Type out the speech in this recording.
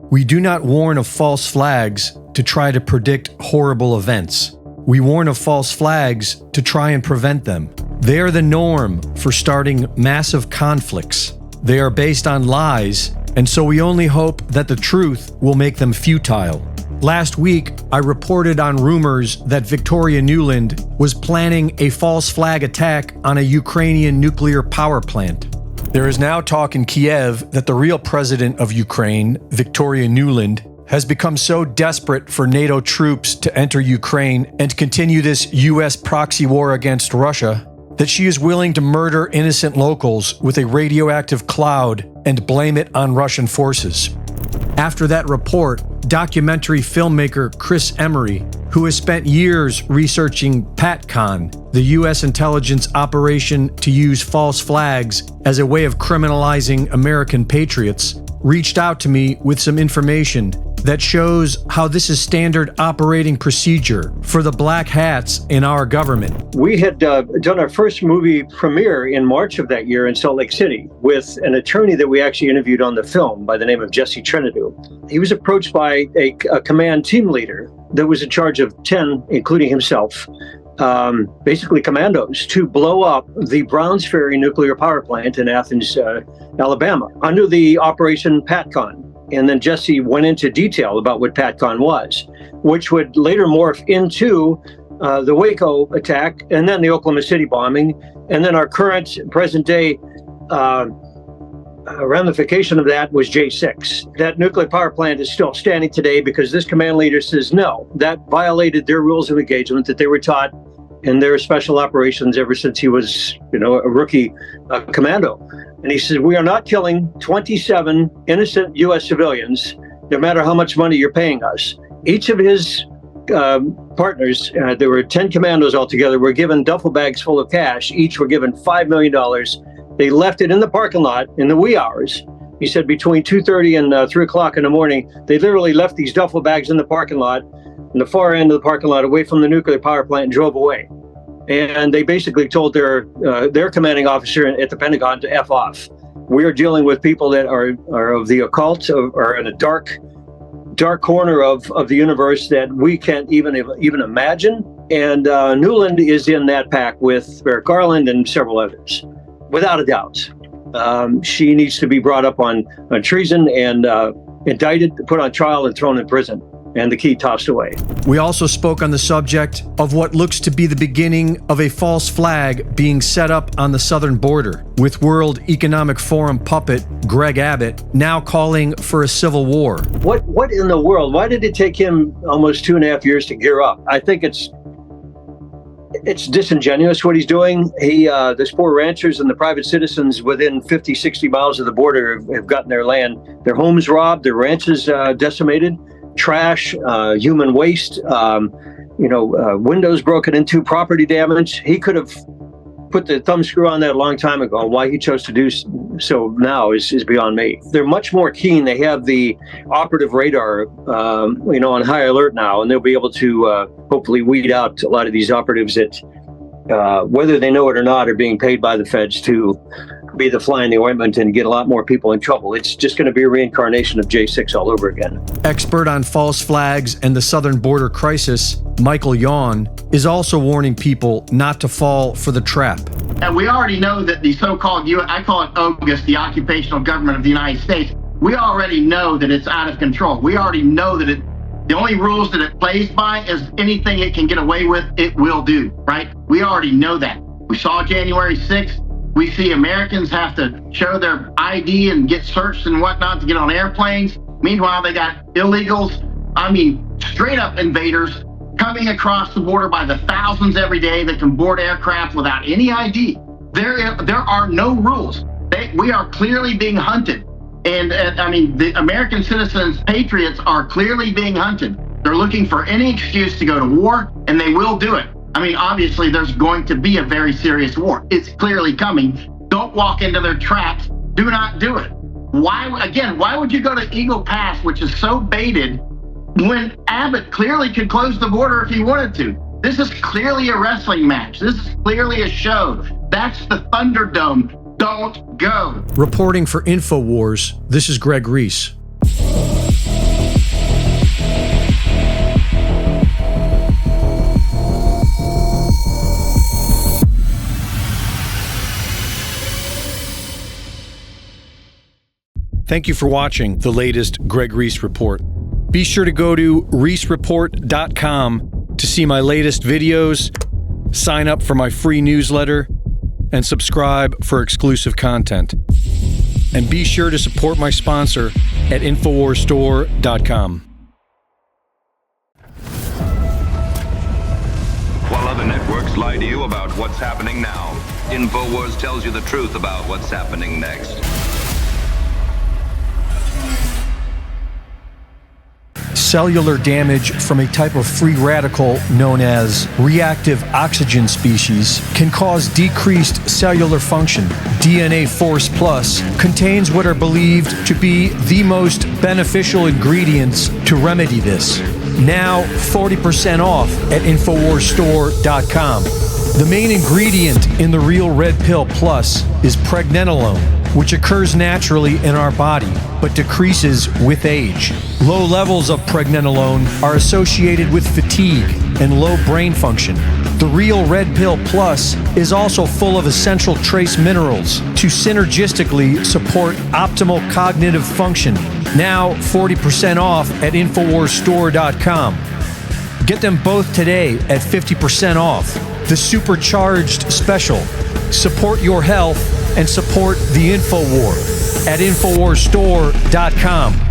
We do not warn of false flags to try to predict horrible events. We warn of false flags to try and prevent them. They are the norm for starting massive conflicts. They are based on lies, and so we only hope that the truth will make them futile. Last week, I reported on rumors that Victoria Nuland was planning a false flag attack on a Ukrainian nuclear power plant. There is now talk in Kiev that the real president of Ukraine, Victoria Nuland, has become so desperate for NATO troops to enter Ukraine and continue this U.S. proxy war against Russia that she is willing to murder innocent locals with a radioactive cloud and blame it on Russian forces. After that report, documentary filmmaker Chris Emery, who has spent years researching PATCON, the U.S. intelligence operation to use false flags as a way of criminalizing American patriots, reached out to me with some information that shows how this is standard operating procedure for the black hats in our government. We had done our first movie premiere in March of that year in Salt Lake City with an attorney that we actually interviewed on the film by the name of Jesse Trinidou. He was approached by a command team leader that was in charge of 10, including himself, basically commandos, to blow up the Browns Ferry nuclear power plant in Athens, Alabama, under the Operation PATCON. And then Jesse went into detail about what PATCON was, which would later morph into the Waco attack, and then the Oklahoma City bombing, and then our current present-day ramification of that was J6. That nuclear power plant is still standing today because this command leader says no, that violated their rules of engagement that they were taught in their special operations ever since he was, a rookie commando. And he says, we are not killing 27 innocent U.S. civilians, no matter how much money you're paying us. Each of his partners, there were 10 commandos altogether, were given duffel bags full of cash. Each were given $5 million. They left it in the parking lot in the wee hours. He said between 2:30 and 3 o'clock in the morning, they literally left these duffel bags in the parking lot, in the far end of the parking lot, away from the nuclear power plant, and drove away. And they basically told their commanding officer at the Pentagon to F off. We are dealing with people that are of the occult, or in a dark corner of the universe that we can't even imagine. And Nuland is in that pack with Merrick Garland and several others, without a doubt. She needs to be brought up on treason and indicted, put on trial, and thrown in prison, and the key tossed away. We also spoke on the subject of what looks to be the beginning of a false flag being set up on the southern border, with World Economic Forum puppet Greg Abbott now calling for a civil war. What in the world? Why did it take him almost 2.5 years to gear up? I think it's disingenuous what he's doing. There's poor ranchers and the private citizens within 50, 60 miles of the border have gotten their land, their homes robbed, their ranches decimated, trash, human waste, windows broken into, property damage. He could have put the thumb screw on that a long time ago. Why he chose to do so now is beyond me. They're much more keen. They have the operative radar, on high alert now, and they'll be able to hopefully weed out a lot of these operatives that, whether they know it or not, are being paid by the feds to be the fly in the ointment and get a lot more people in trouble. It's just going to be a reincarnation of J6 all over again. Expert on false flags and the southern border crisis, Michael Yawn, is also warning people not to fall for the trap. And we already know that the so-called, I call it OGUS, the occupational government of the United States, we already know that it's out of control. We already know that the only rules that it plays by is anything it can get away with, it will do, right? We already know that. We saw January 6th. We see Americans have to show their ID and get searched and whatnot to get on airplanes. Meanwhile, they got illegals, straight up invaders coming across the border by the thousands every day that can board aircraft without any ID. There are no rules. We are clearly being hunted. And the American citizens, patriots, are clearly being hunted. They're looking for any excuse to go to war, and they will do it. Obviously, there's going to be a very serious war. It's clearly coming. Don't walk into their traps. Do not do it. Why would you go to Eagle Pass, which is so baited, when Abbott clearly could close the border if he wanted to? This is clearly a wrestling match. This is clearly a show. That's the Thunderdome. Don't go. Reporting for InfoWars, this is Greg Reese. Thank you for watching the latest Greg Reese Report. Be sure to go to reesereport.com to see my latest videos, sign up for my free newsletter, and subscribe for exclusive content. And be sure to support my sponsor at InfoWarsStore.com. While other networks lie to you about what's happening now, InfoWars tells you the truth about what's happening next. Cellular damage from a type of free radical known as reactive oxygen species can cause decreased cellular function. DNA Force Plus contains what are believed to be the most beneficial ingredients to remedy this. Now 40% off at InfoWarsStore.com. The main ingredient in the Real Red Pill Plus is pregnenolone, which occurs naturally in our body, but decreases with age. Low levels of pregnenolone are associated with fatigue and low brain function. The Real Red Pill Plus is also full of essential trace minerals to synergistically support optimal cognitive function. Now 40% off at InfoWarsStore.com. Get them both today at 50% off. The supercharged special. Support your health and support the InfoWar at InfoWarsStore.com.